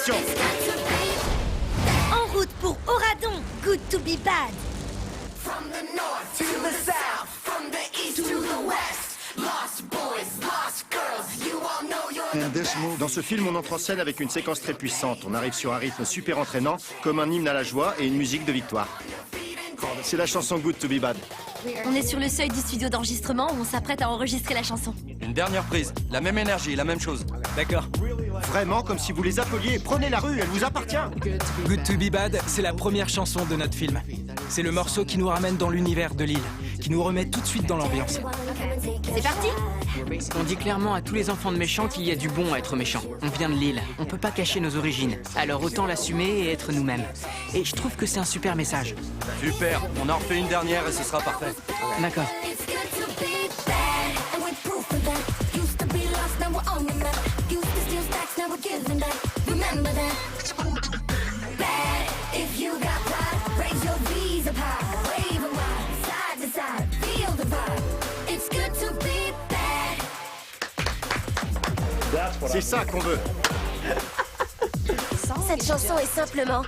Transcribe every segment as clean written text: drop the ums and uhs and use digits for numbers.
attention. En route pour Auradon, Good to be bad. From the north to the south, from the east to the west. Lost boys, lost girls, you all know you're... Dans ce film, on entre en scène avec une séquence très puissante. On arrive sur un rythme super entraînant, comme un hymne à la joie et une musique de victoire. C'est la chanson Good to be bad. On est sur le seuil du studio d'enregistrement où on s'apprête à enregistrer la chanson. Une dernière prise, la même énergie, la même chose. D'accord. Vraiment comme si vous les appeliez. Prenez la rue, elle vous appartient. Good to be bad, c'est la première chanson de notre film. C'est le morceau qui nous ramène dans l'univers de l'île, qui nous remet tout de suite dans l'ambiance. C'est parti? On dit clairement à tous les enfants de méchants qu'il y a du bon à être méchant. On vient de l'île, on peut pas cacher nos origines. Alors autant l'assumer et être nous-mêmes. Et je trouve que c'est un super message. Super, on en refait une dernière et ce sera parfait. D'accord. It's good to be bad, and with proof of that. Used to be lost, now we're on the map. Used to steal stacks, now we're giving back. Remember that. Bad, if you got pride, raise your V's up high. Wave 'em wide, side to side, feel the vibe. It's good to be bad. C'est ça qu'on veut. Cette chanson est simplement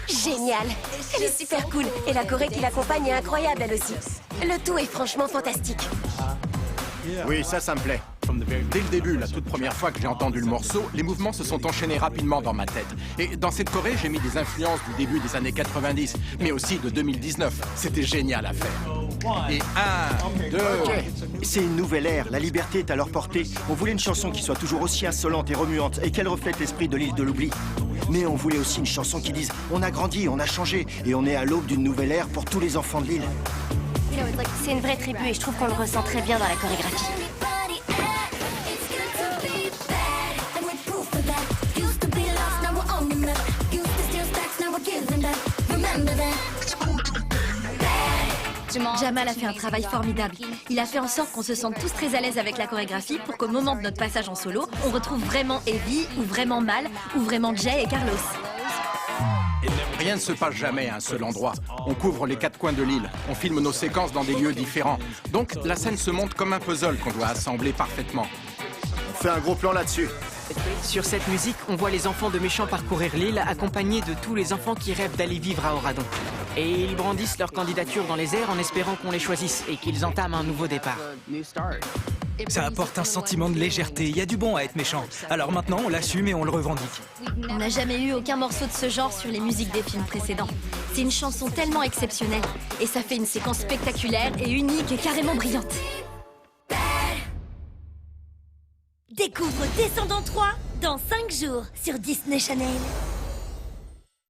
géniale. Elle est super cool. Et la choré qui l'accompagne est incroyable, elle aussi. Le tout est franchement fantastique. Oui, ça me plaît. Dès le début, la toute première fois que j'ai entendu le morceau, les mouvements se sont enchaînés rapidement dans ma tête. Et dans cette choré, j'ai mis des influences du début des années 90, mais aussi de 2019. C'était génial à faire. Et 1, 2... C'est une nouvelle ère, la liberté est à leur portée. On voulait une chanson qui soit toujours aussi insolente et remuante et qu'elle reflète l'esprit de l'île de l'oubli. Mais on voulait aussi une chanson qui dise « On a grandi, on a changé et on est à l'aube d'une nouvelle ère pour tous les enfants de l'île. » C'est une vraie tribu et je trouve qu'on le ressent très bien dans la chorégraphie. Anybody at? It's good to be bad, and with proof of that. Used to be lost, now we're on the map. Used to steal stacks, now we're giving back. Remember that. Jamal a fait un travail formidable. Il a fait en sorte qu'on se sente tous très à l'aise avec la chorégraphie pour qu'au moment de notre passage en solo, on retrouve vraiment Evie, ou vraiment Mal, ou vraiment Jay et Carlos. Rien ne se passe jamais à un seul endroit. On couvre les 4 coins de l'île. On filme nos séquences dans des lieux différents. Donc la scène se monte comme un puzzle qu'on doit assembler parfaitement. On fait un gros plan là-dessus. Sur cette musique, on voit les enfants de méchants parcourir l'île, accompagnés de tous les enfants qui rêvent d'aller vivre à Auradon. Et ils brandissent leur candidature dans les airs en espérant qu'on les choisisse et qu'ils entament un nouveau départ. Ça apporte un sentiment de légèreté, il y a du bon à être méchant. Alors maintenant, on l'assume et on le revendique. On n'a jamais eu aucun morceau de ce genre sur les musiques des films précédents. C'est une chanson tellement exceptionnelle. Et ça fait une séquence spectaculaire et unique et carrément brillante. Découvre Descendants 3 dans 5 jours sur Disney Channel.